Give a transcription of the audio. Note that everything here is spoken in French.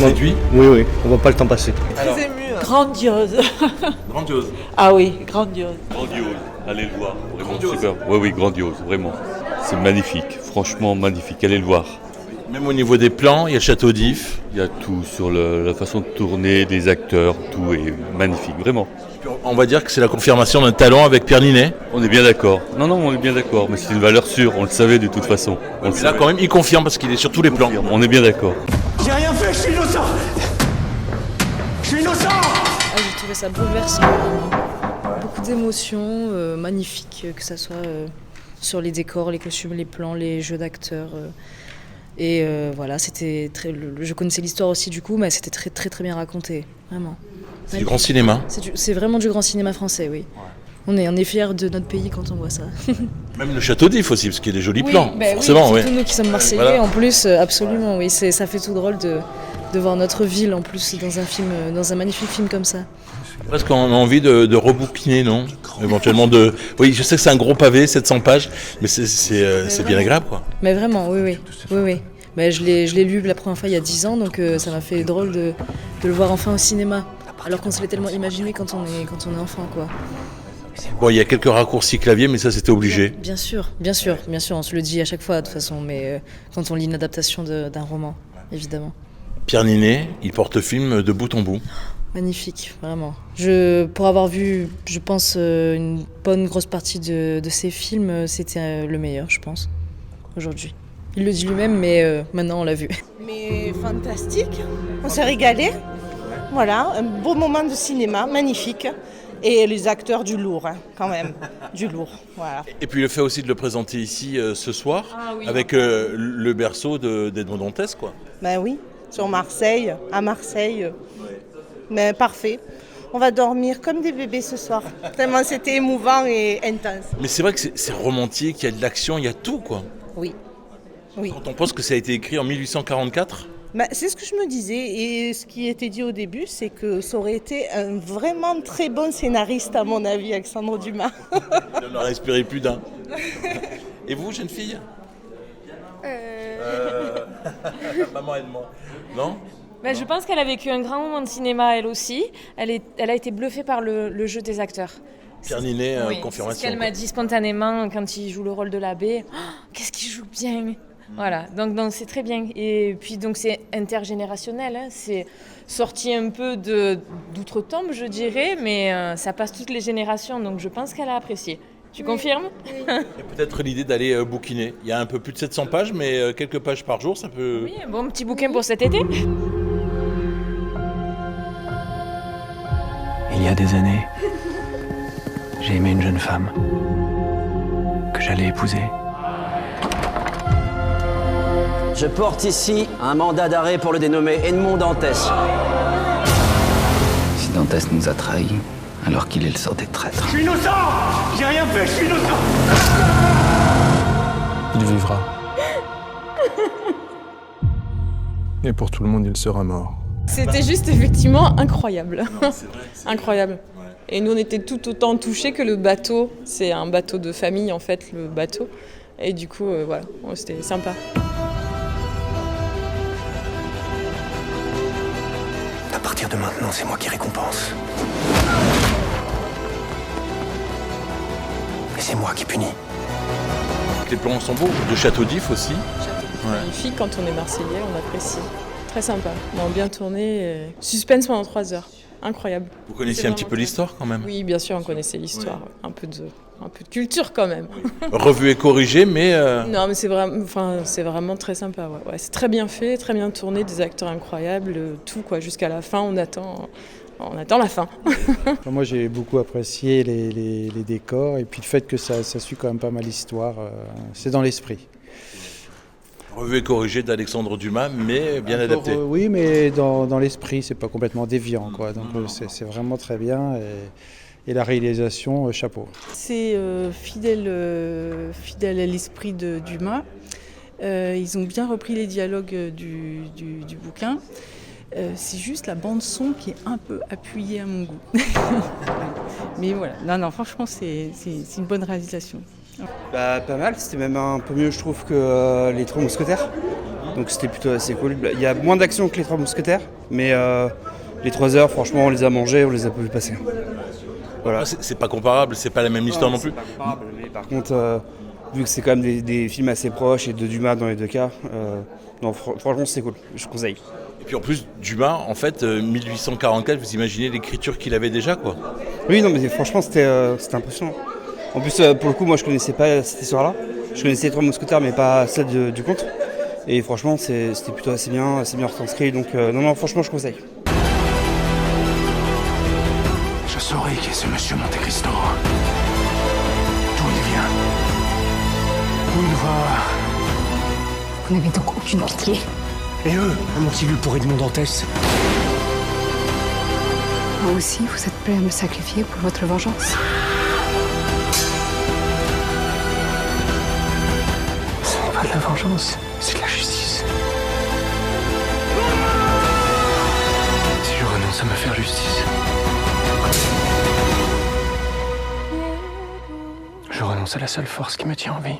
séduit? Oui, on voit pas le temps passer. Très ému. Grandiose. Grandiose. Ah oui, grandiose. Grandiose, allez le voir, vraiment super. Oui, grandiose, vraiment. C'est magnifique, franchement magnifique, allez le voir. Même au niveau des plans, il y a le château d'If. Il y a tout sur la façon de tourner, des acteurs, tout est magnifique, vraiment. On va dire que c'est la confirmation d'un talent avec Pierre Ninet. On est bien d'accord. Non, on est bien d'accord, mais c'est une valeur sûre, on le savait de toute façon. On le Là savait. quand même, il confirme parce qu'il est sur tous les plans. On est bien d'accord. J'ai rien fait, je suis innocent. Je suis innocent. Ah, j'ai trouvé ça bouleversant, vraiment. Beaucoup d'émotions, magnifiques, que ça soit sur les décors, les costumes, les plans, les jeux d'acteurs. Voilà, c'était je connaissais l'histoire aussi du coup, mais c'était très très très bien raconté, vraiment. C'est du grand cinéma. C'est vraiment du grand cinéma français, oui. On est fiers de notre pays quand on voit ça. Même le château d'If aussi, parce qu'il y a des jolis Oui, plans, bah forcément. Oui, Oui. surtout nous qui sommes Marseillais, Voilà. en plus, absolument, oui. Ça fait tout drôle de voir notre ville en plus dans un magnifique film comme ça. Presque on a envie de rebouquiner, non? Éventuellement Oui, je sais que c'est un gros pavé, 700 pages, mais c'est bien agréable, quoi. Mais vraiment, oui. Mais je l'ai lu la première fois il y a 10 ans, donc ça m'a fait drôle de le voir enfin au cinéma. Alors qu'on se l'est tellement imaginé quand on est enfant, quoi. Bon, il y a quelques raccourcis clavier, mais ça c'était obligé. Bien sûr, on se le dit à chaque fois de toute façon, mais quand on lit une adaptation d'un roman, évidemment. Pierre Ninet, il porte le film de bout en bout. Magnifique, vraiment. Pour avoir vu, je pense, une bonne grosse partie de ces films, c'était le meilleur, je pense, aujourd'hui. Il le dit lui-même, mais maintenant on l'a vu. Mais fantastique. On s'est régalé. Voilà, un beau moment de cinéma, magnifique. Et les acteurs du lourd, hein, quand même. Du lourd, voilà. Et puis le fait aussi de le présenter ici ce soir, avec le berceau d'Edmond Dantès, quoi. Ben oui, sur Marseille, à Marseille. Mais parfait. On va dormir comme des bébés ce soir. Tellement c'était émouvant et intense. Mais c'est vrai que c'est romantique, il y a de l'action, il y a tout, quoi. Oui. Quand on pense que ça a été écrit en 1844, Ben, c'est ce que je me disais. Et ce qui était dit au début, c'est que ça aurait été un vraiment très bon scénariste, à mon avis, Alexandre Dumas. il en aurait inspiré plus d'un. Et vous, jeune fille Maman aide-moi. Non? Je pense qu'elle a vécu un grand moment de cinéma, elle aussi. Elle a été bluffée par le jeu des acteurs. Pierre Ninet, Oui, confirmation. c'est ce qu'elle m'a dit spontanément quand il joue le rôle de l'abbé. Oh, qu'est-ce qu'il joue bien! Voilà, donc c'est très bien. Et puis donc c'est intergénérationnel, hein. C'est sorti un peu d'outre-tombe, je dirais, mais ça passe toutes les générations, donc je pense qu'elle a apprécié. Tu confirmes? Il y a peut-être l'idée d'aller bouquiner. Il y a un peu plus de 700 pages, mais quelques pages par jour, ça peut... Oui, un bon petit bouquin pour cet été. Il y a des années, j'ai aimé une jeune femme que j'allais épouser. Je porte ici un mandat d'arrêt pour le dénommer Edmond Dantès. Si Dantès nous a trahis, alors qu'il est le sort des traîtres. Je suis innocent. J'ai rien fait, je suis innocent. Il vivra. Et pour tout le monde, il sera mort. C'était juste effectivement incroyable. Non, c'est vrai, Incroyable. Ouais. Et nous, on était tout autant touchés que le bateau. C'est un bateau de famille, en fait, le bateau. Et du coup, voilà, c'était sympa. À partir de maintenant, c'est moi qui récompense. Et c'est moi qui punis. Les plans sont beaux. De Château d'If aussi. Magnifique, quand on est Marseillais, on apprécie. Très sympa. Non, bien tourné. Suspense pendant 3 heures. Incroyable. Vous connaissiez un petit peu l'histoire quand même? Oui, bien sûr, on connaissait l'histoire. Oui. Un peu de culture quand même. Oui. Revu et corrigé, mais... Non, mais c'est vraiment très sympa. Ouais. C'est très bien fait, très bien tourné, des acteurs incroyables, tout quoi. Jusqu'à la fin, on attend la fin. Moi, j'ai beaucoup apprécié les décors et puis le fait que ça suit quand même pas mal l'histoire. C'est dans l'esprit. Revu et corrigé d'Alexandre Dumas, mais bien adapté. Oui, mais dans l'esprit, c'est pas complètement déviant, quoi. Donc c'est vraiment très bien. Et la réalisation, chapeau. C'est fidèle à l'esprit de Dumas. Ils ont bien repris les dialogues du bouquin. C'est juste la bande-son qui est un peu appuyée à mon goût. Mais voilà, non, franchement, c'est une bonne réalisation. Pas mal, c'était même un peu mieux, je trouve, que Les Trois Mousquetaires. Donc c'était plutôt assez cool. Il y a moins d'action que les 3 mousquetaires, mais les 3 heures, franchement, on les a mangées, on les a pas vu passer. Voilà. C'est pas comparable, c'est pas la même histoire non plus. Pas comparable, mais par contre, vu que c'est quand même des films assez proches et de Dumas dans les 2 cas, non, franchement c'est cool, je conseille. Et puis en plus, Dumas, en fait, 1844, vous imaginez l'écriture qu'il avait déjà, quoi. Oui, non, mais franchement c'était impressionnant. En plus, pour le coup, moi je connaissais pas cette histoire-là. Je connaissais les 3 mousquetaires, mais pas celle du conte. Et franchement, c'était plutôt assez bien retranscrit. Donc non, franchement, je conseille. Je saurai qui est ce monsieur Monte Cristo. D'où il vient. Où il va. Vous n'avez donc aucune pitié. Et eux, ont-ils eu pour Edmond Dantès? Vous aussi, vous êtes prêt à me sacrifier pour votre vengeance? Ce n'est pas de la vengeance, c'est de la justice. Si je renonce à me faire justice, je renonce à la seule force qui me tient en vie.